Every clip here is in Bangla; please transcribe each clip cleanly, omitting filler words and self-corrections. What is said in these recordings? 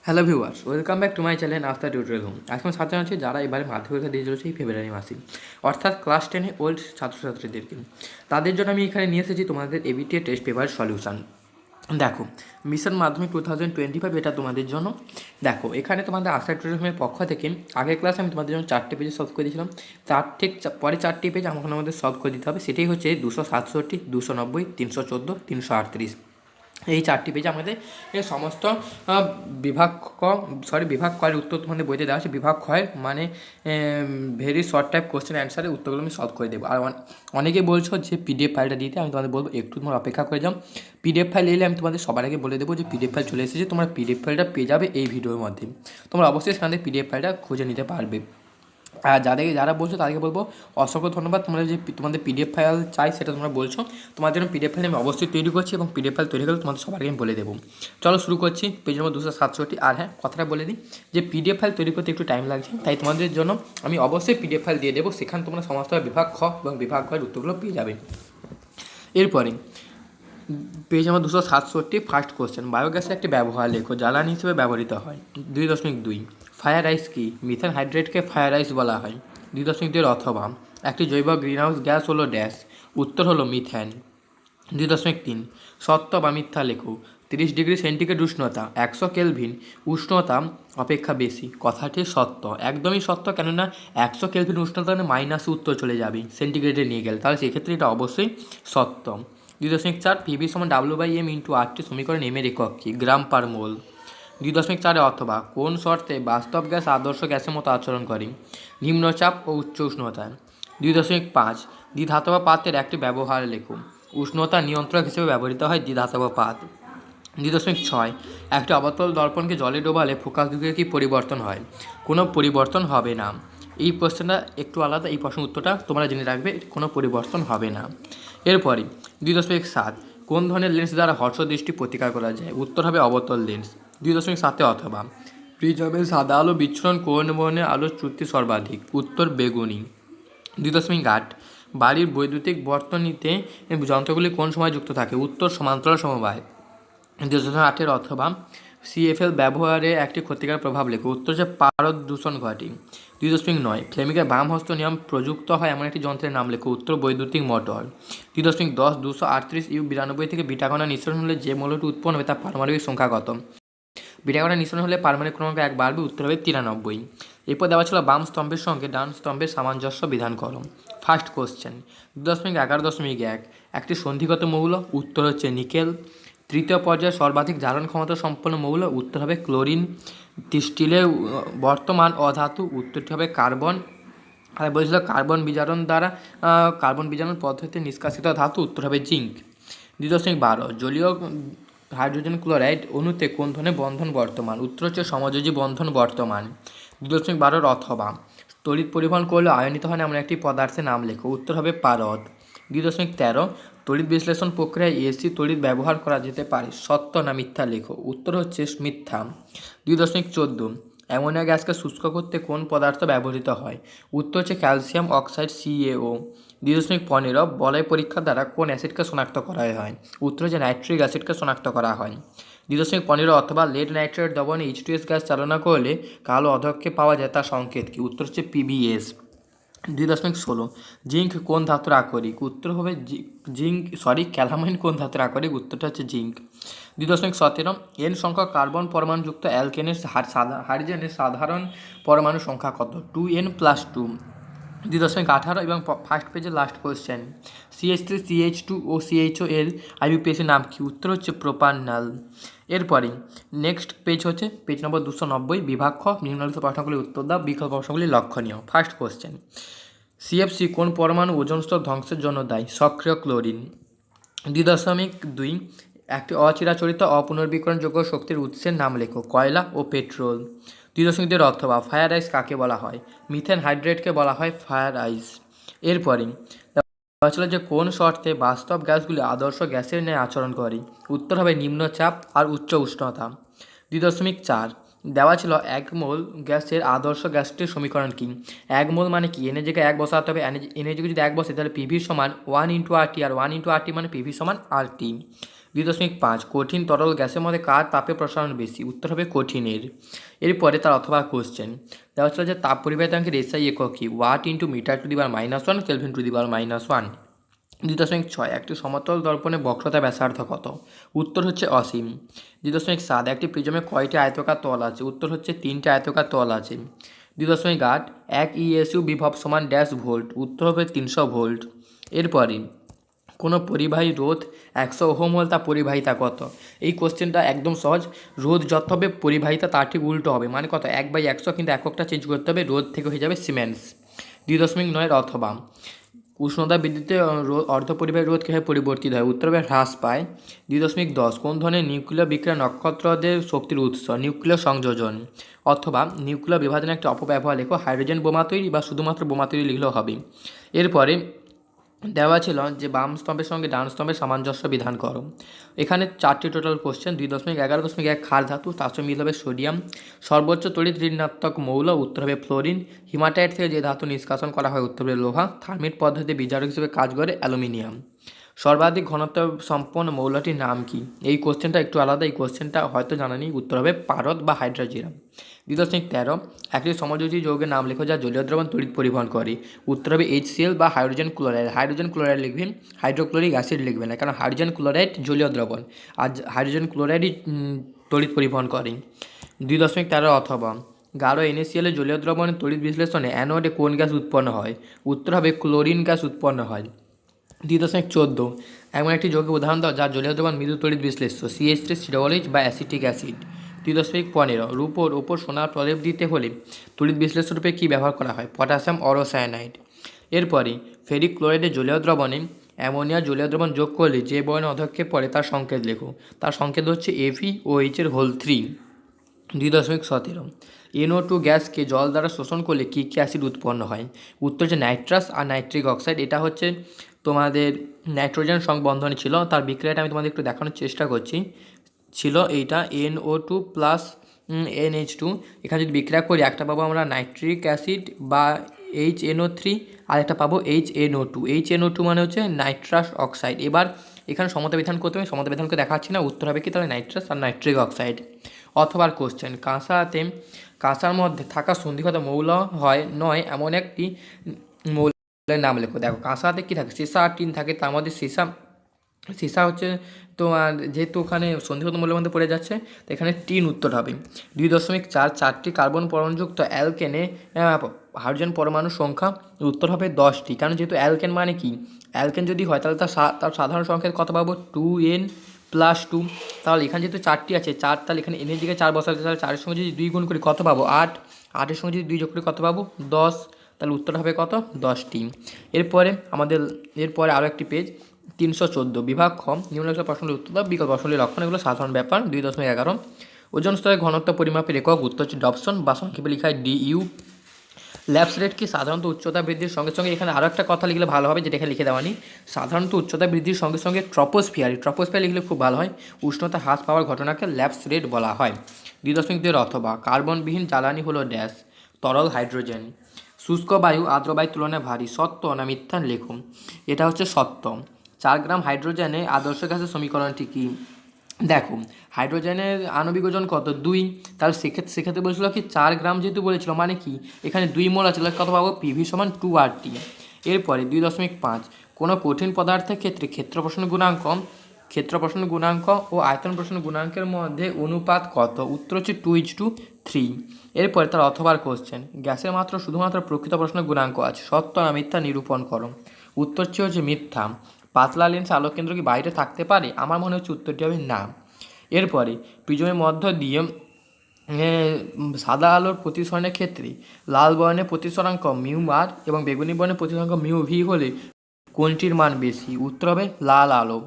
Hello viewers, welcome back to my channel আস্থা টিউটোরিয়াল হোম। আজকে আমি ছাত্র আছি যারা এবারে মাধ্যমিক পরীক্ষা দিয়ে চলেছে এই ফেব্রুয়ারি মাসে, অর্থাৎ ক্লাস 10 ওল্ড ছাত্রছাত্রীদেরকে। তাদের জন্য আমি এখানে নিয়ে এসেছি তোমাদের ABTA টেস্ট পেপার সলিউশন। দেখো, মিশন মাধ্যমিক 2025 এটা তোমাদের জন্য। দেখো, এখানে তোমাদের আস্থা টিউটোরিয়াল হোমের পক্ষ থেকে আগের ক্লাসে আমি তোমাদের জন্য 4টে পেজে সলভ করে দিয়েছিলাম। তার ঠিক পরে 4টি পেজ আমাদের সলভ করে দিতে হবে। সেটাই হচ্ছে 267, 290, 314, 338। এই 4টি পেজে আমাদের এই সমস্ত বিভাগ বিভাগ কয়ের উত্তর তোমাদের বইতে দেওয়া আছে। বিভাগ ক্ষয়ের মানে ভেরি শর্ট টাইপ কোশ্চেন অ্যান্সারের উত্তরগুলো আমি সলভ করে দেবো। আর অনেকেই বলছো যে PDF ফাইলটা দিতে, আমি তোমাদের বলবো একটু তোমার অপেক্ষা করে যাও। PDF ফাইল এলে আমি তোমাদের সবার আগে বলে দেবো যে PDF ফাইল চলে এসেছে, তোমরা PDF ফাইলটা পেয়ে যাবে এই ভিডিওর মধ্যে। তোমরা অবশ্যই সেখান থেকে PDF ফাইলটা খুঁজে নিতে পারবে। আর যারা বলছো তাদেরকে বলবো অসংখ্য ধন্যবাদ। তোমরা যে তোমাদের PDF ফাইল চাই সেটা তোমরা বলছো, তোমাদের জন্য PDF ফাইল আমি অবশ্যই তৈরি করছি এবং PDF ফাইল তৈরি করলে তোমাদের সবার আগে আমি বলে দেবো। চলো শুরু করছি। পেজ নম্বর 267। আর হ্যাঁ, কথাটা বলে দিই যে PDF ফাইল তৈরি করতে একটু টাইম লাগছে, তাই তোমাদের জন্য আমি অবশ্যই PDF ফাইল দিয়ে দেবো। সেখানে তোমরা সমস্ত বিভাগ খ এবং বিভাগ ঘয়ের উত্তরগুলো পেয়ে যাবে। এরপরে পেজ নম্বর 267, ফার্স্ট কোশ্চেন, বায়োগ্যাসের একটি ব্যবহার লেখো। জ্বালানি হিসেবে ব্যবহৃত হয়। 2.2 ফায়ার আইস কি? মিথেন হাইড্রেটকে ফায়ার আইস বলা হয়। 2.2 অথবা একটি জৈব গ্রিনহাউস গ্যাস হলো ড্যাশ। উত্তর হলো মিথেন। 2.3 সত্য বা মিথ্যা লেখো। 30°C উষ্ণতা 100 কেলভিন উষ্ণতা অপেক্ষা বেশি। কথাটি সত্য, একদমই সত্য। কেননা 100 কেলভিন উষ্ণতা মানে মাইনাসে উত্তর চলে যাবে সেন্টিগ্রেডে নিয়ে গেলে, তাহলে সেক্ষেত্রে এটা অবশ্যই সত্য। 2.4 PV সমান W/M × RT সমীকরণ এম এর একক কি? গ্রাম পার মোল। 2.4 অথবা কোন শর্তে বাস্তব গ্যাস আদর্শ গ্যাসের মতো আচরণ করে? নিম্নচাপ ও উচ্চ উষ্ণতায়। 2.5 দ্বিধাতব পাত্রের একটি ব্যবহার লেখো। উষ্ণতা নিয়ন্ত্রক হিসেবে ব্যবহৃত হয় দ্বিধাতব পাত। 2.6 একটি অবতল দর্পণকে জলে ডোবালে ফোকাস দিকে কি পরিবর্তন হয়? কোনো পরিবর্তন হবে না। এই প্রশ্নটা একটু আলাদা, এই প্রশ্নের উত্তরটা তোমরা জেনে রাখবে, কোনো পরিবর্তন হবে না। এরপরে 2.7 কোন ধরনের লেন্স দ্বারা হর্ষ দৃষ্টি প্রতিকার করা যায়? উত্তর হবে অবতল লেন্স। 2.7 অথবা প্রিজমে সাদা আলো বিচ্ছুরণ কোন বর্ণের আলোর চ্যুতি সর্বাধিক? উত্তর বেগুনি। 2.8 বাড়ির বৈদ্যুতিক বর্তনীতে যন্ত্রগুলি কোন সময় যুক্ত থাকে? উত্তর সমান্তরাল সমবায়। 2.8 অথবা CFL ব্যবহারে একটি ক্ষতিকর প্রভাব লেখো। উত্তর হচ্ছে পারদ দূষণ ঘটে। 2.9 ফ্লেমিংয়ের বাম হস্ত নিয়ম প্রযুক্ত হয় এমন একটি যন্ত্রের নাম লেখো। উত্তর বৈদ্যুতিক মোটর। 2.10 238U92 থেকে বিটা কণা নিঃসরণ হলে যে মৌলটি উৎপন্ন হবে তার পারমাণবিক সংখ্যা কত? বিটা কণা নিঃসরণ হলে পারমাণবিক ক্রমাঙ্ক 1 বাড়বে। উত্তর হবে 93। এরপর দেওয়া ছিল বাম স্তম্ভের সঙ্গে ডান স্তম্ভের সামঞ্জস্য বিধান করো। ফার্স্ট কোশ্চেন 2.11.1 একটি সন্ধিগত মৌল। উত্তর হচ্ছে নিকেল। তৃতীয় পর্যায়ে সর্বাধিক ধারণ ক্ষমতা সম্পন্ন মৌল। উত্তর হবে ক্লোরিন। স্টিলের বর্তমান অধাতু। উত্তরটি হবে কার্বন। আর বলেছিল কার্বন বিজারণ পদ্ধতিতে নিষ্কাশিত ধাতু। উত্তর হবে জিঙ্ক। 2.12 জলীয় হাইড্রোজেন ক্লোরাইড অণুতে কোন ধরনের বন্ধন বর্তমান? উত্তর হচ্ছে সমযোজী বন্ধন বর্তমান। 2.12 অথবা তড়িৎ পরিবহন করলে আয়নিত হয় এমন একটি পদার্থের নাম লেখো। উত্তর হবে পারদ। 2.13 তড়িৎ বিশ্লেষণ প্রক্রিয়ায় AC তড়িৎ ব্যবহার করা যেতে পারে। সত্য না মিথ্যা লেখো। উত্তর হচ্ছে মিথ্যা। 2.14 অ্যামোনিয়া গ্যাসকে শুষ্ক করতে কোন পদার্থ ব্যবহৃত হয়? উত্তর হচ্ছে ক্যালসিয়াম অক্সাইড CaO। 2.15 বলয় পরীক্ষার দ্বারা কোন অ্যাসিডকে শনাক্ত করা হয়? উত্তর হচ্ছে নাইট্রিক অ্যাসিডকে শনাক্ত করা হয়। 2.15 অথবা লেড নাইট্রেট দ্রবণে H2S গ্যাস চালনা করলে কালো অধক্ষেপ পাওয়া যায়, তার সংকেত কি? উত্তর হচ্ছে PBS। 2.16 জিঙ্ক কোন ধাতুর আকরিক? উত্তর হবে ক্যালামাইন কোন ধাতুর আকরিক? উত্তরটা হচ্ছে জিঙ্ক। 2.17 N সংখ্যক কার্বন পরমাণুযুক্ত অ্যালকেনের হাইড্রোজেনের সাধারণ পরমাণু সংখ্যা কত? 2N+2। 2.18 এবং ফার্স্ট পেজের লাস্ট কোয়েশ্চেন CH3 CH2 ও CHO এর IUPAC নাম কি? উত্তর হচ্ছে প্রোপানল। এরপরে নেক্সট পেজ হচ্ছে পেজ নম্বর 290 বিভাগ খ। নিম্নলিখিত প্রশ্নগুলির উত্তর দাও। বিকল্প প্রশ্নগুলি লক্ষণীয়। ফার্স্ট কোয়েশ্চেন CFC কোন পরমাণু ওজোন স্তর ধ্বংসের জন্য দায়ী? সক্রিয় ক্লোরিন। 2.2 একটি অচিরাচরিত অপুনর্বীকরণযোগ্য শক্তির উৎসের নাম লেখো। কয়লা ও পেট্রোল। 2.2 অথবা ফায়ার আইস কাকে বলা হয়? মিথেন হাইড্রেটকে বলা হয় ফায়ার আইস। এরপরে ছিল যে কোন শর্তে বাস্তব গ্যাসগুলি আদর্শ গ্যাসের ন্যায় আচরণ করে? উত্তর হবে নিম্নচাপ আর উচ্চ উষ্ণতা। 2.4 দেওয়া ছিল 1 মোল গ্যাসের আদর্শ গ্যাসটির সমীকরণ কি? 1 মোল মানে কি? এনের জায়গায় 1 বসাতে হবে। এনের জায়গায় যদি 1 বসে তাহলে PV সমান 1 × RT, আর 1 × RT মানে PV সমান RT। 2.5 কঠিন তরল গ্যাসের মধ্যে কার তাপের প্রসারণ বেশি? উত্তর হবে কঠিনের। এরপরে তার অথবা কোশ্চেন দেওয়া হচ্ছে যে তাপ পরিবাহিতাঙ্কের এসআই একক কি? Watt into metre to the power -1 kelvin to the power -1। 2.6 একটি সমতল দর্পণে বক্রতা ব্যাসার্ধ কত? উত্তর হচ্ছে অসীম। 2.7 একটি প্রিজমে কয়টি আয়তকার তল আছে? উত্তর হচ্ছে 3টে আয়তকার তল আছে। 2.8 এক ইএসইউ বিভব সমান ড্যাশ ভোল্ট? উত্তর হবে 300 ভোল্ট। এরপরে কোনো পরিবাহী রোধ 100 ওহম হল তার পরিবাহিতা কত? এই কোশ্চেনটা একদম সহজ। রোধ যত হবে পরিবাহিতা তার ঠিক উল্টো হবে, মানে কত? 1/100, কিন্তু এককটা চেঞ্জ করতে হবে, রোধ থেকে হয়ে যাবে সিমেন্স। 2.9 অথবা উষ্ণতা বৃদ্ধিতে অর্ধপরিবাহী রোধ কীভাবে পরিবর্তিত হয়? উত্তর হবে হ্রাস পায়। 2.10 কোন ধরনের নিউক্লিয় বিক্রিয়া নক্ষত্রদের শক্তির উৎস? নিউক্লিয় সংযোজন। অথবা নিউক্লিয় বিভাজনের একটি অপব্যবহার লেখো, হাইড্রোজেন বোমা তৈরি বা শুধুমাত্র বোমা তৈরি লিখলেও হবে। এরপরে দেওয়া ছিল যে বাম স্তম্ভের সঙ্গে ডান স্তম্ভের সামঞ্জস্য বিধান করো। এখানে 4টি টোটাল কোশ্চেন। 2.11.1 ক্ষার ধাতু, তার সঙ্গে মিল হবে সোডিয়াম। সর্বোচ্চ তড়িৎ ঋণাত্মক মৌল? উত্তর হবে ফ্লোরিন। হিমাটাইট থেকে যে ধাতু নিষ্কাশন করা হয়? উত্তর হবে লোহা। থার্মিট পদ্ধতিতে বিজারক হিসেবে কাজ করে অ্যালুমিনিয়াম। সর্বাধিক ঘনত্ব সম্পন্ন মৌলটির নাম কি? এই কোশ্চেনটা একটু আলাদা, এই কোশ্চেনটা হয়তো জানা নেই। উত্তর হবে পারদ বা হাইড্রোজিরাম। 2.13 একটি সমযোজী যৌগের নাম লেখো যা জলীয় দ্রবণ তড়িৎ পরিবহন করে? উত্তর হবে HCl বা হাইড্রোজেন ক্লোরাইড। হাইড্রোজেন ক্লোরাইড লিখবেন, হাইড্রোক্লোরিক অ্যাসিড লিখবেন না, কারণ হাইড্রোজেন ক্লোরাইড জলীয় দ্রবণ আর হাইড্রোজেন ক্লোরাইডই তড়িৎ পরিবহন করে। 2.13 অথবা গাঢ় NaCl এর জলীয় দ্রবণের তড়িৎ বিশ্লেষণে অ্যানোডে কোন গ্যাস উৎপন্ন হয়? উত্তর হবে ক্লোরিন গ্যাস উৎপন্ন হয়। 2.14 এমন একটি যৌগের উদাহরণ দাও যার জলীয় দ্রবণ মৃদু তড়িৎ বিশ্লেষ্য? CH3COOH বা অ্যাসিটিক অ্যাসিড। 2.15 রূপোর ওপর সোনার প্রলেপ দিতে হলে তড়িৎ বিশ্লেষ্য রূপে কী ব্যবহার করা হয়? পটাশিয়াম অরোসায়ানাইড। এরপরে ফেরিক ক্লোরাইডের জলীয় দ্রবণে অ্যামোনিয়া জলীয় দ্রবণ যোগ করলে যে বর্ণ অধক্ষেপ পড়ে তার সংকেত লেখো। তার সংকেত হচ্ছে AVOH3। 2.17 NO2 গ্যাসকে জল দ্বারা শোষণ করলে কী কী অ্যাসিড উৎপন্ন হয়? উত্তর হচ্ছে নাইট্রাস আর নাইট্রিক অক্সাইড। এটা হচ্ছে তোমাদের নাইট্রোজেন সংবন্ধনে ছিল, তার বিক্রিয়াটা আমি তোমাদের একটু দেখানোর চেষ্টা করছি। ছিল এইটা NO2 প্লাস NH2, এখানে যদি বিক্রিয়া করি একটা পাবো আমরা নাইট্রিক অ্যাসিড বা HNO3, আর একটা পাবো HNO2। HNO2 মানে হচ্ছে নাইট্রাস অক্সাইড। এবার এখানে সমতা বিধান করতে হবে, সমতা বিধানকে দেখাচ্ছি না, উত্তর হবে কি তাহলে নাইট্রাস আর নাইট্রিক অক্সাইড। অথবা কোশ্চেন কাঁসার মধ্যে থাকা সন্ধিগত মৌল হয় নয় এমন একটি মৌলের নাম লেখো। দেখো কাঁসাতে কী থাকে? সীসা আর টিন থাকে, তার মধ্যে সীসা হচ্ছে তোমার, যেহেতু ওখানে সন্ধিগত মৌলের মধ্যে পড়ে যাচ্ছে, তো এখানে টিন উত্তর হবে। 2.4 চারটি কার্বন পরমাণুযুক্ত অ্যালকেনে হাইড্রোজেন পরমাণুর সংখ্যা? উত্তর হবে 10টি, কারণ যেহেতু অ্যালকেন মানে কি, অ্যালকেন যদি হয় তাহলে তার সাধারণ সংখ্যা কত পাবো? 2n+2। তাহলে এখানে যেহেতু 4টি আছে, 4, তাহলে এখানে এনের দিকে 4 বসাতে, তাহলে 4-এর সঙ্গে যদি 2 গুণ করি কত পাবো? 8। 8-এর সঙ্গে যদি 2 যোগ করি কত পাবো? 10। তাহলে উত্তর হবে কত? 10টি। এরপরে আরও একটি পেজ 314 বিভাগ খ নিম্নলিখিত প্রশ্নের উত্তর দাও, বিকল্প প্রশ্নগুলির লক্ষণ, এগুলো সাধারণ ব্যাপার। 2.11 ওজন স্তরের ঘনত্ব পরিমাপের একক? উত্তর হচ্ছে ডবসন বা সংক্ষেপে লেখা হয় DU। ল্যাপস রেট কি? সাধারণত উচ্চতা বৃদ্ধির সঙ্গে সঙ্গে, এখানে আরও একটা কথা লিখলে ভালো হবে যেটা এখানে লিখে দেওয়া নেই, সাধারণত উচ্চতা বৃদ্ধির সঙ্গে সঙ্গে ট্রপোস্ফিয়ার লিখলে খুব ভালো হয়। উষ্ণতা হ্রাস পাওয়ার ঘটনাকে ল্যাপস রেট বলা হয়। 2.2 অথবা কার্বনবিহীন জ্বালানি হলো ড্যাশ? তরল হাইড্রোজেন। শুষ্ক বায়ু আর্দ্র বায়ুর তুলনায় ভারী? সত্য না মিথ্যা লেখুন। এটা হচ্ছে সত্য। 4 গ্রাম হাইড্রোজেনে আদর্শ গ্যাসের সমীকরণটি কি? দেখো হাইড্রোজেনের আণবিক ওজন কত? 2। তাহলে সেক্ষেত্রে বলেছিল কি 4 গ্রাম, যেহেতু বলেছিল মানে কি এখানে 2 মোল আছে, তাহলে কত পাবো? PV সমান 2RT। এরপরে 2.5 কোনো কঠিন পদার্থের ক্ষেত্রে ক্ষেত্র প্রসারণ গুণাঙ্ক ও আয়তন প্রসারণ গুণাঙ্কের মধ্যে অনুপাত কত? উত্তর হচ্ছে 2:3। এরপরে তার অথবার কোশ্চেন গ্যাসের মাত্র শুধুমাত্র প্রকৃত প্রসারণ গুণাঙ্ক আছে? সত্য না মিথ্যা নিরূপণ করো। উত্তরটি হচ্ছে মিথ্যা। পাতলা লেন্সে আলোককেন্দ্র কি বাইরে থাকতে পারে? আমার মনে হচ্ছে উত্তরটি হবে না। এরপরে প্রিজমের মধ্য দিয়ে সাদা আলোর প্রতিসরণের ক্ষেত্রে লাল বর্ণের প্রতিসরাঙ্ক μr এবং বেগুনি বর্ণের প্রতিসরাঙ্ক μv হলে কোনটির মান বেশি? উত্তর হবে লাল আলো।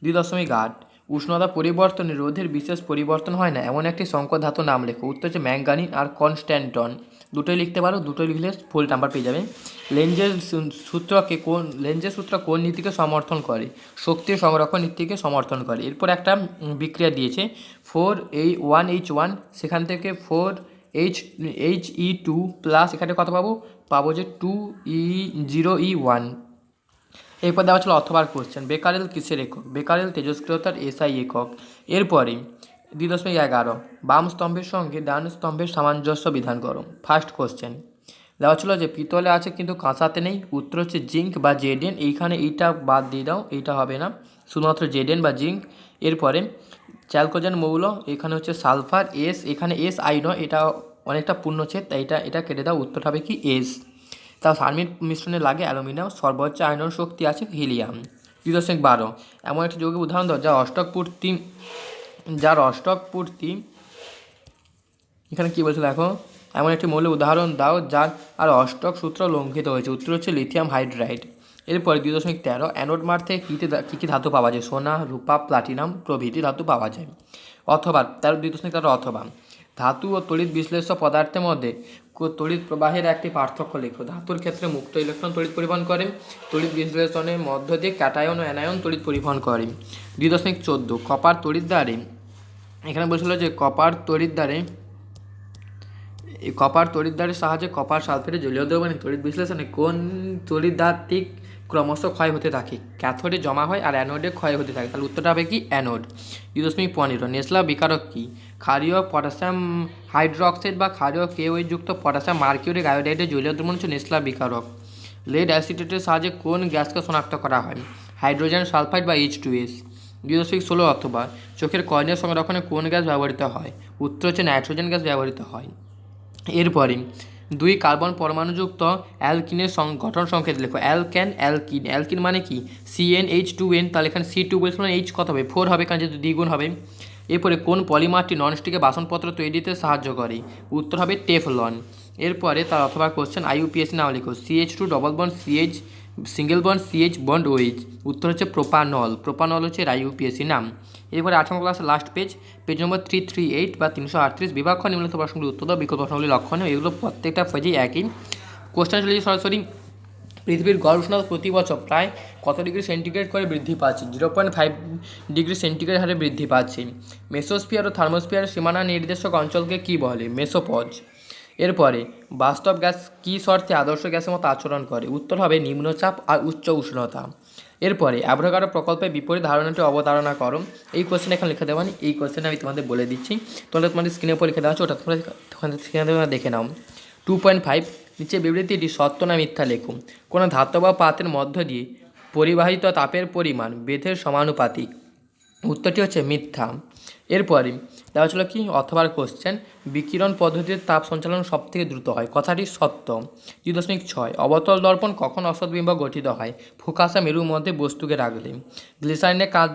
2.8 উষ্ণতা পরিবর্তনে রোধের বিশেষ পরিবর্তন হয় না এমন একটি সংকর ধাতুর নাম লেখো। উত্তর হচ্ছে ম্যাঙ্গানিজ আর কনস্ট্যান্টন। দুটোই লিখতে পারো, দুটোই লিখলে ফুল নাম্বার পেয়ে যাবে। লেঞ্জের সূত্র কোন নীতিকে সমর্থন করে? শক্তি সংরক্ষণ নীতিকে সমর্থন করে। এরপর একটা বিক্রিয়া দিয়েছে 4 1H1, সেখান থেকে 4He2 প্লাস এখানে কত পাবো? পাবো যে 2E0E1। এরপর দেওয়া ছিল অথবার কোশ্চেন, বেকারেল কিসের একক? বেকারেল তেজস্ক্রিয়তার এসআই একক। এরপরে 2.11 বাম স্তম্ভের সঙ্গে ডান স্তম্ভের সামঞ্জস্য বিধান করো। ফার্স্ট কোশ্চেন দেওয়া ছিল যে পিতলে আছে কিন্তু কাঁসাতে নেই, উত্তর হচ্ছে জিঙ্ক বা জেডেন। এইখানে এইটা বাদ দিয়ে দাও, এইটা হবে না, শুধুমাত্র জেডেন বা জিঙ্ক। এরপরে চ্যালকোজেন মৌল, এখানে হচ্ছে সালফার এস, এখানে এস আই নয়, এটা অনেকটা পূর্ণচ্ছেদ, তাই এটা কেটে দাও, উত্তর হবে কি এস। তাও সারমির মিশ্রণে লাগে অ্যালুমিনিয়াম, সর্বোচ্চ আয়রন শক্তি আছে হিলিয়াম। 2.12 এমন একটি যৌগের উদাহরণ দাও যার অষ্টক পূর্তি এখানে কী বলছে দেখো, এমন একটি মৌলের উদাহরণ দাও যার আর অষ্টক সূত্র লঙ্ঘিত হয়েছে, উত্তর হচ্ছে লিথিয়াম হাইড্রাইড। এরপরে 2.13 অ্যানোড মার থেকে কী কী ধাতু পাওয়া যায়? সোনা, রূপা, প্লাটিনাম প্রভৃতি ধাতু পাওয়া যায়। অথবা 2.13 অথবা ধাতু ও তড়িৎ বিশ্লেষ্য পদার্থের মধ্যে তড়িৎ প্রবাহের একটি পার্থক্য লেখো। ধাতুর ক্ষেত্রে মুক্ত ইলেকট্রন তড়িৎ পরিবহন করে, তড়িৎ বিশ্লেষণের মধ্য দিয়ে ক্যাটায়ন ও অ্যানায়ন তড়িৎ পরিবহন করে। 2.14 কপার তড়িৎদ্বারে, এখানে বলছিল যে কপার তড়িৎদ্বারের সাহায্যে কপার সালফেটের জলীয় দ্রবণে তড়িৎ বিশ্লেষণে কোন তড়িৎদ্বারটি ক্রমশ ক্ষয় হতে থাকে? ক্যাথোডে জমা হয় আর অ্যানোডে ক্ষয় হতে থাকে, তাহলে উত্তরটা হবে কি অ্যানোড। 2.15 নেসলা বিকারক কি? ক্ষারীয় পটাশিয়াম হাইড্রোক্সাইড বা ক্ষারীয় KOH যুক্ত পটাশিয়াম মার্কিউরিক আয়োডাইডের জলীয় দ্রবণ হচ্ছে নেসলা বিকারক। লেড অ্যাসিটেটের সাহায্যে কোন গ্যাসকে শনাক্ত করা হয়? হাইড্রোজেন সালফাইড বা H2S। 2.16 অথবা চোখের কর্নিয়া সংরক্ষণে কোন গ্যাস ব্যবহৃত হয়? উত্তর হচ্ছে নাইট্রোজেন গ্যাস ব্যবহৃত হয়। এরপরে 2 কার্বন পরমাণুযুক্ত অ্যালকিনের গঠন সংকেত লেখো। অ্যালকিন মানে কি? CnH2n, তাহলে এখানে C2 বলছিল, H কত হবে? 4 হবে, কারণ যেহেতু দ্বিগুণ হবে। এরপরে কোন পলিমারটি ননস্টিকে বাসনপত্র তৈরিতে সাহায্য করে? উত্তর হবে টেফলন। এরপরে তার অথবা কোশ্চেন IUPAC নাম লেখো। CH2 double bond CH single bond CH bond OH, উত্তর হচ্ছে প্রোপানল হচ্ছে IUPAC নাম। এরপরে 8ম ক্লাসের লাস্ট পেজ নম্বর 338 বা 338 বিভাগ নিম্নলিখিত প্রশ্নগুলি উত্তর দাও, বিকল্প প্রশ্নগুলি লক্ষণীয়। এগুলো প্রত্যেকটা পেজেই একই কোশ্চেন চলে যায় সরাসরি। পৃথিবীর গড় উষ্ণতা প্রতি বছর প্রায় কত ডিগ্রি সেন্টিগ্রেড করে বৃদ্ধি পাচ্ছে? 0.5 ডিগ্রি সেন্টিগ্রেড হারে বৃদ্ধি পাচ্ছে। মেসোস্ফিয়ার ও থার্মোস্ফিয়ার সীমানা নির্দেশক অঞ্চলকে কি বলে? মেসোপজ। এরপরে বাস্তব গ্যাস কী শর্তে আদর্শ গ্যাসের মতো আচরণ করে? উত্তর হবে নিম্নচাপ আর উচ্চ উষ্ণতা। এরপরে অ্যাভোগাড্রো প্রকল্পের বিপরীত ধারণাটি অবতারণা করো। এই কোশ্চেন এখানে লিখে দেওয়া, এই কোশ্চেন আমি তোমাদের বলে দিচ্ছি, তোমাদের স্ক্রিনের উপর লিখে দেওয়া আছে, ওটা তোমরা দেখে নাও। 2.5 নিচে বিবৃতিটি সত্য না মিথ্যা লেখো। কোনো ধাতব বা পাতের মধ্য দিয়ে পরিবাহিত তাপের পরিমাণ বেধের সমানুপাতিক, উত্তরটি হচ্ছে মিথ্যা। এরপরে দেওয়া ছিল কি অথবার কোশ্চেন, বিকিরণ পদ্ধতিতে তাপ সঞ্চালন সবথেকে দ্রুত হয়, কথাটি সত্য। 2.6 অবতল দর্পণ কখন অসৎবিম্ব গঠিত হয়? ফোকাসা মেরুর মধ্যে বস্তুকে রাখলে। গ্লিসারিনে কাঁচ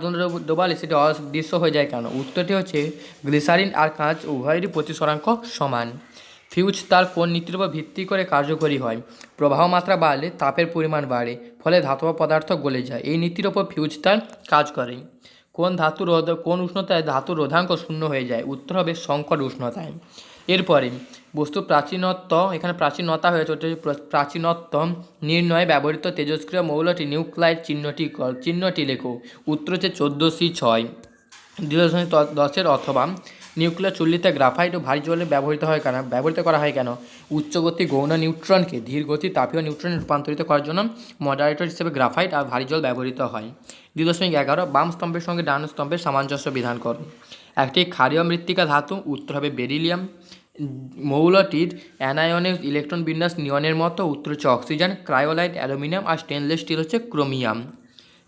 ডোবালে সেটি অদৃশ্য হয়ে যায় কেন? উত্তরটি হচ্ছে গ্লিসারিন আর কাঁচ উভয়েরই প্রতিসরাঙ্ক সমান। ফিউজ তার কোন নীতির উপর ভিত্তি করে কার্যকরী হয়? প্রবাহ মাত্রা বাড়লে তাপের পরিমাণ বাড়ে, ফলে ধাতব পদার্থ গলে যায়, এই নীতির ওপর ফিউজ তার কাজ করে। কোন উষ্ণতায় ধাতুর রোধাঙ্ক শূন্য হয়ে যায়? উত্তর হবে সংকট উষ্ণতায়। এরপরে বস্তু প্রাচীনত্ব, এখানে প্রাচীনতা হয়েছে, ওটা প্রাচীনত্ব নির্ণয়ে ব্যবহৃত তেজস্ক্রিয় মৌলটি নিউক্লাইড চিহ্নটি লেখো। উত্তর হচ্ছে 14C6। 2.10 অথবা নিউক্লিয়ার চুল্লিতে গ্রাফাইট ও ভারী জলে ব্যবহৃত করা হয় কেন? উচ্চগতি গৌণ নিউট্রনকে ধীরগতি তাপীয় নিউট্রনে রূপান্তরিত করার জন্য মডারেটর হিসেবে গ্রাফাইট আর ভারী জল ব্যবহৃত হয়। 2.11 বাম স্তম্ভের সঙ্গে ডান স্তম্ভের সামঞ্জস্য বিধান করো। একটি ক্ষারীয় মৃত্তিকা ধাতু, উত্তর হবে বেরিলিয়াম। মৌলটির অ্যানায়নের ইলেকট্রন বিন্যাস নিয়নের মতো, উত্তর হচ্ছে অক্সিজেন। ক্রায়োলাইট অ্যালুমিনিয়াম আর স্টেনলেস স্টিল হচ্ছে ক্রোমিয়াম।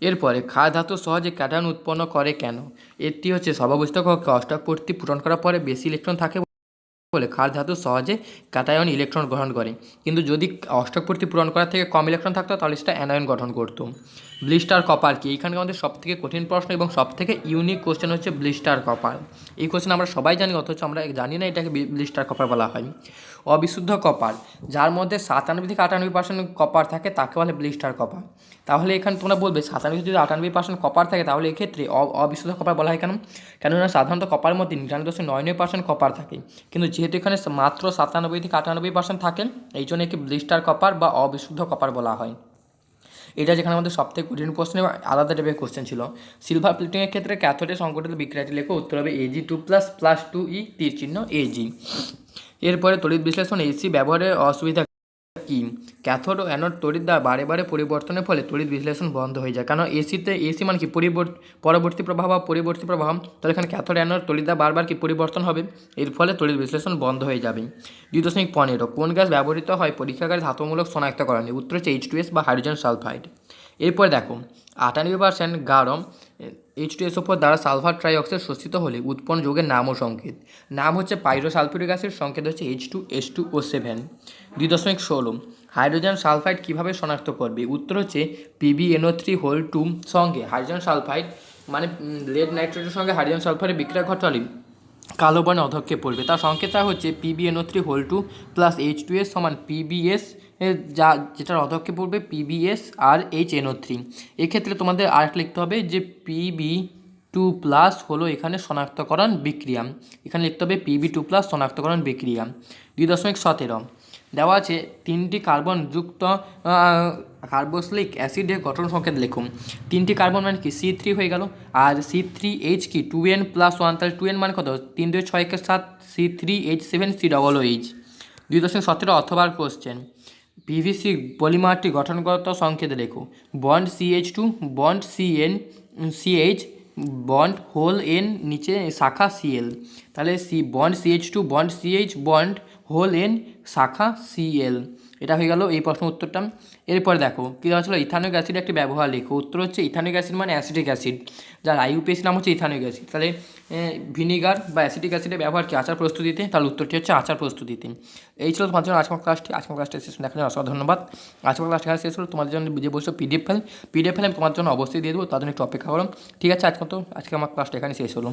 এরপরে ক্ষার ধাতু সহজে ক্যাটায়ন উৎপন্ন করে কেন? এটি হচ্ছে সর্বাবস্থা কক্ষে অষ্টক পূর্তি পূরণ করার পরে বেশি ইলেকট্রন থাকে বলে ক্ষার ধাতু সহজে ক্যাটায়ন ইলেকট্রন গ্রহণ করে, কিন্তু যদি অষ্টক পূর্তি পূরণ করার থেকে কম ইলেকট্রন থাকতো তাহলে সেটা অ্যানায়ন গঠন করতো। ব্লিস্টার কপার কি? এইখানে আমাদের সবথেকে কঠিন প্রশ্ন এবং সবথেকে ইউনিক কোশ্চেন হচ্ছে ব্লিস্টার কপার। এই কোশ্চেন আমরা সবাই জানি, অথচ আমরা জানি না এটাকে ব্লিস্টার কপার বলা হয়। অবিশুদ্ধ কপার, যার মধ্যে 97 থেকে 98% কপার থাকে তাকে বলে ব্লিস্টার কপার। তাহলে এখানে তোমরা বলবে 97 যদি 98% কপার থাকে তাহলে এক্ষেত্রে অবিশুদ্ধ কপার বলা হয় কেন? কেননা সাধারণত কপারের মধ্যে 99.99% কপার থাকে, কিন্তু যেহেতু এখানে মাত্র 97 থেকে 98% থাকে, এই জন্য একে ব্লিস্টার কপার বা অবিশুদ্ধ কপার বলা হয়। এটা যেখানে আমাদের সবথেকে কঠিন প্রশ্ন এবং আলাদা টাইপের কোশ্চেন ছিল। সিলভার প্লেটিংয়ের ক্ষেত্রে ক্যাথোডে সংঘটিত বিক্রিয়াটি লেখো। উত্তর হবে Ag2+ + 2E তীর চিহ্ন Ag। এরপরে তড়িৎ বিশ্লেষণ AC ব্যবহারের অসুবিধা কি ক্যাথোড ও অ্যানোড তড়িৎদ্বার বারে বারে পরিবর্তনের ফলে তড়িৎ বিশ্লেষণ বন্ধ হয়ে যায়। কারণ এসি মানে কি পরবর্তী প্রবাহ বা পরিবর্তী প্রবাহ, তাহলে এখানে ক্যাথোড অ্যানোড তড়িৎদ্বার বারবার কি পরিবর্তন হবে, এর ফলে তড়িৎ বিশ্লেষণ বন্ধ হয়ে যাবে। 2.15 কোন গ্যাস ব্যবহৃত হয় পরীক্ষাগারে ধাতুমূলক শনাক্তকরণে? উত্তর হচ্ছে H2S বা হাইড্রোজেন সালফাইড। এরপর দেখো 98% গাঢ় H2SO4 দ্বারা সালফার ট্রাইঅক্সাইড শোষিত হলে উৎপন্ন যৌগের নাম ও সংকেত। নাম হচ্ছে পাইরোসালফিউরিক অ্যাসিড, সংকেত হচ্ছে H2S2O7। 2.16 হাইড্রোজেন সালফাইড কীভাবে শনাক্ত করবে? উত্তর হচ্ছে PbNO3 সঙ্গে হাইড্রোজেন সালফাইড মানে লেড নাইট্রেটের সঙ্গে হাইড্রোজেন সালফাইডের বিক্রিয়া ঘটালে কালো বর্ণে অধক্ষেপ পড়বে। তার সংকেতটা হচ্ছে PbNO3 প্লাস H2S সমান PbS, যেটার অধক্ষেপ পড়বে PbS আর HNO3। এক্ষেত্রে তোমাদের আরেকটা লিখতে হবে যে Pb2 প্লাস হলো এখানে শনাক্তকরণ বিক্রিয়া, এখানে লিখতে হবে Pb2 প্লাস শনাক্তকরণ বিক্রিয়া। 2.17 দেওয়া আছে 3টি কার্বন যুক্ত কার্বক্সিলিক অ্যাসিডের গঠন সংকেত লিখুন। 3টি কার্বন মানে কি C3 হয়ে গেল, আর C3H কি 2n+1, তাহলে 2n মানে কত 3 2 6 7 C3H7COOH। 2.17 অথবার কোশ্চেন পিভিসি পলিমারটি গঠনগত সংকেত লেখো। Bond CH2 bond CH bond হোল N নিচে শাখা Cl, তাহলে bond CH2 bond CH bond হোল N শাখা Cl। এটা হয়ে গেল এই প্রশ্ন উত্তরটা। এরপর দেখো কী দেওয়া ছিল ইথানিক অ্যাসিডের একটি ব্যবহার লেখো। উত্তর হচ্ছে ইথানিক অ্যাসিড মানে অ্যাসিটিক অ্যাসিড, যার IUPAC নাম হচ্ছে ইথানিক অ্যাসিড। তাহলে ভিনিগার বা অ্যাসিটিক অ্যাসিডের ব্যবহার কি আচার প্রস্তুতিতে? তাহলে উত্তরটি হচ্ছে আচার প্রস্তুতিতে। এই ছিল তোমার জন্য আজকের ক্লাসটি। আজকের ক্লাসটা শেষ দেখার জন্য অসংখ্য ধন্যবাদ। আজকের ক্লাসটা এখানে শেষ হলো। তোমাদের জন্য যে বলছো PDF ফাইল আমি তোমার জন্য অবশ্যই দিয়ে দেবো, তার জন্য একটু অপেক্ষা করো। ঠিক আছে, আজকে আমার ক্লাসটা এখানে শেষ হলো।